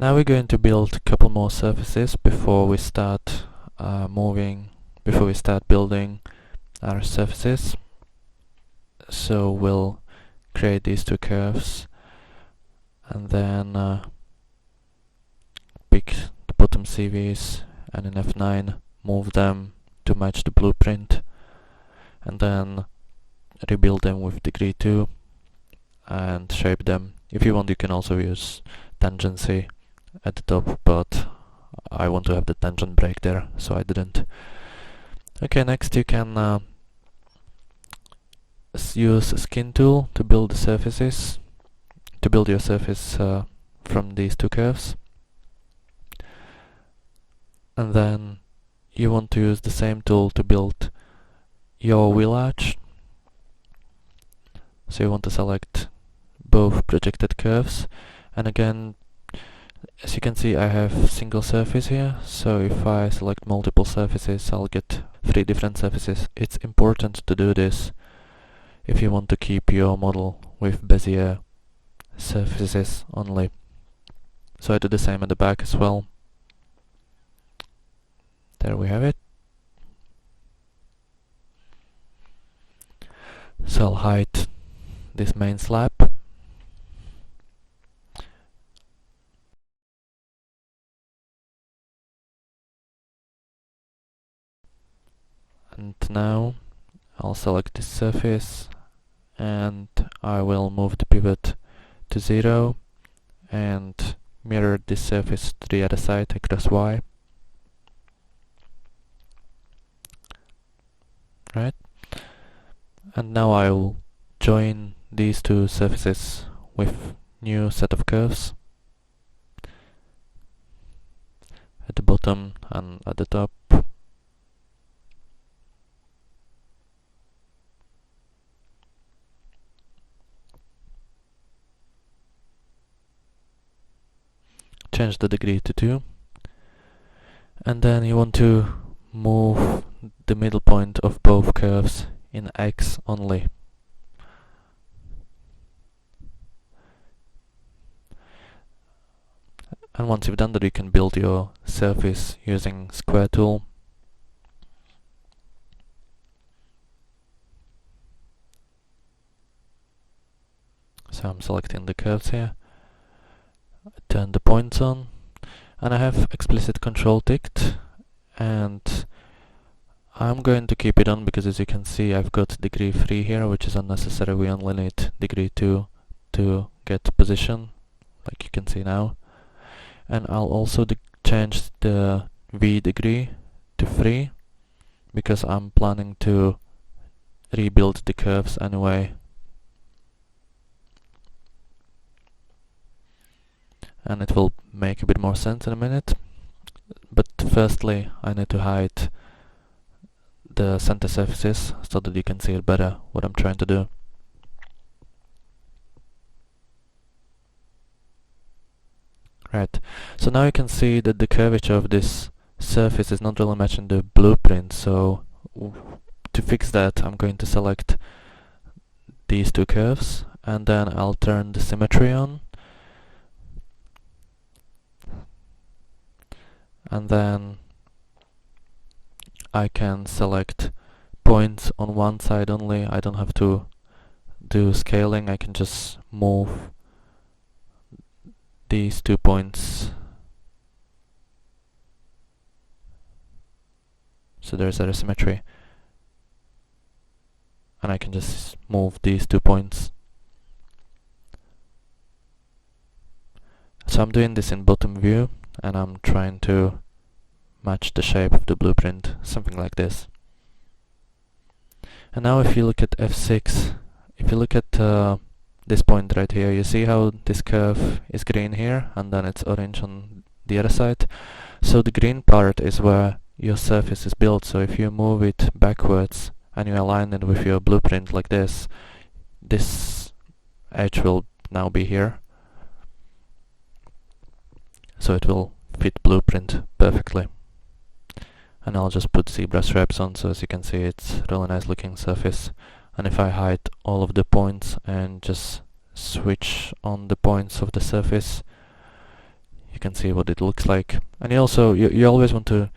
Now we're going to build a couple more surfaces before we start building our surfaces. So we'll create these two curves and then pick the bottom CVs and in F9 move them to match the blueprint, and then rebuild them with degree 2 and shape them. If you want, you can also use tangency at the top, but I want to have the tangent break there, so I didn't. Okay, next you can use a skin tool to build the surfaces, to build your surface from these two curves. And then you want to use the same tool to build your wheel arch. So you want to select both projected curves, and again, as you can see, I have single surface here, so if I select multiple surfaces I'll get 3 different surfaces. It's important to do this if you want to keep your model with Bezier surfaces only. So I do the same at the back as well. There we have it. So I'll hide this main slab. And now I'll select this surface and I will move the pivot to 0 and mirror this surface to the other side across Y. Right? And now I'll join these two surfaces with new set of curves at the bottom and at the top. Change the degree to 2, and then you want to move the middle point of both curves in X only. And once you've done that, you can build your surface using square tool. So I'm selecting the curves here, turn the points on, and I have explicit control ticked, and I'm going to keep it on because, as you can see, I've got degree 3 here, which is unnecessary. We only need degree 2 to get position, like you can see now. And I'll also change the V degree to 3 because I'm planning to rebuild the curves anyway. And it will make a bit more sense in a minute. But firstly, I need to hide the center surfaces so that you can see it better what I'm trying to do. Right, so now you can see that the curvature of this surface is not really matching the blueprint, so to fix that I'm going to select these two curves and then I'll turn the symmetry on, and then I can select points on one side only. I don't have to do scaling, I can just move these 2 points so there's a symmetry, and I can just move these 2 points. So I'm doing this in bottom view and I'm trying to match the shape of the blueprint, something like this. And now if you look at F6, if you look at this point right here, you see how this curve is green here and then it's orange on the other side. So the green part is where your surface is built, so if you move it backwards and you align it with your blueprint like this edge will now be here, so it will fit blueprint perfectly. And I'll just put zebra stripes on, so as you can see it's really nice looking surface. And if I hide all of the points and just switch on the points of the surface, you can see what it looks like. And you always want to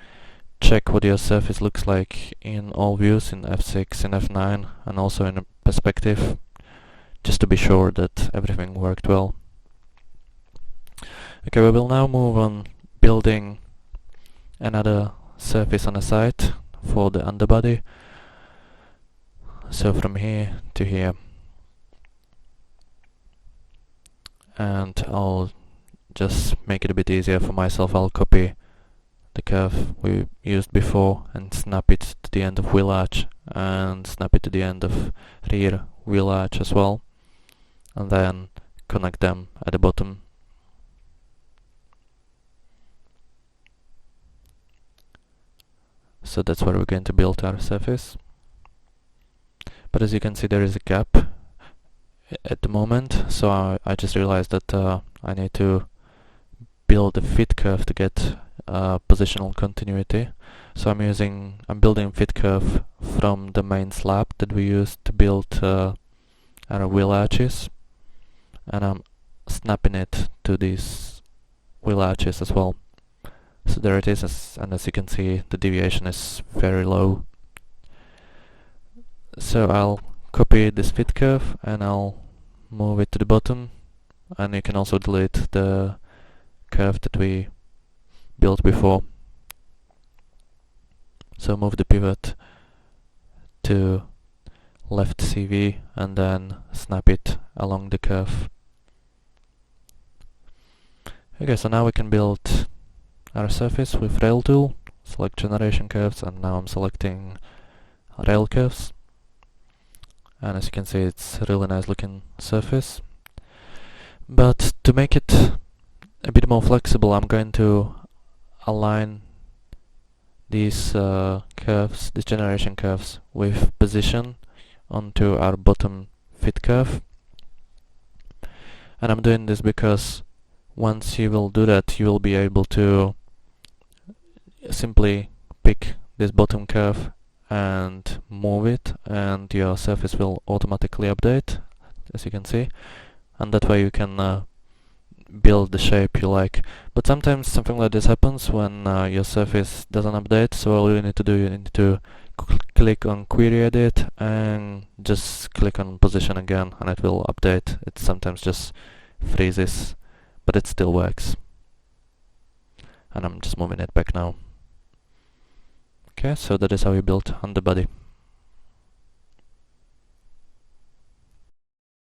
check what your surface looks like in all views, in f6, in f9, and also in a perspective, just to be sure that everything worked well. Okay, we will now move on building another surface on the side for the underbody. So from here to here. And I'll just make it a bit easier for myself. I'll copy the curve we used before and snap it to the end of wheel arch, and snap it to the end of rear wheel arch as well, and then connect them at the bottom. So that's where we're going to build our surface. But as you can see, there is a gap at the moment, so I just realized that I need to build a fit curve to get positional continuity. So I'm building fit curve from the main slab that we used to build our wheel arches, and I'm snapping it to these wheel arches as well. So there it is, and as you can see, the deviation is very low. So I'll copy this fit curve and I'll move it to the bottom, and you can also delete the curve that we built before. So move the pivot to left CV and then snap it along the curve. Okay, so now we can build our surface with rail tool. Select generation curves, and now I'm selecting rail curves. And as you can see, it's a really nice looking surface. But to make it a bit more flexible, I'm going to align these curves, these generation curves, with position onto our bottom fit curve. And I'm doing this because once you will do that, you will be able to simply pick this bottom curve and move it, and your surface will automatically update, as you can see, and that way you can build the shape you like. But sometimes something like this happens when your surface doesn't update, so all you need to do, you need to click on Query Edit and just click on Position again, and it will update. It sometimes just freezes, but it still works. And I'm just moving it back now. Okay, so that is how we built underbody.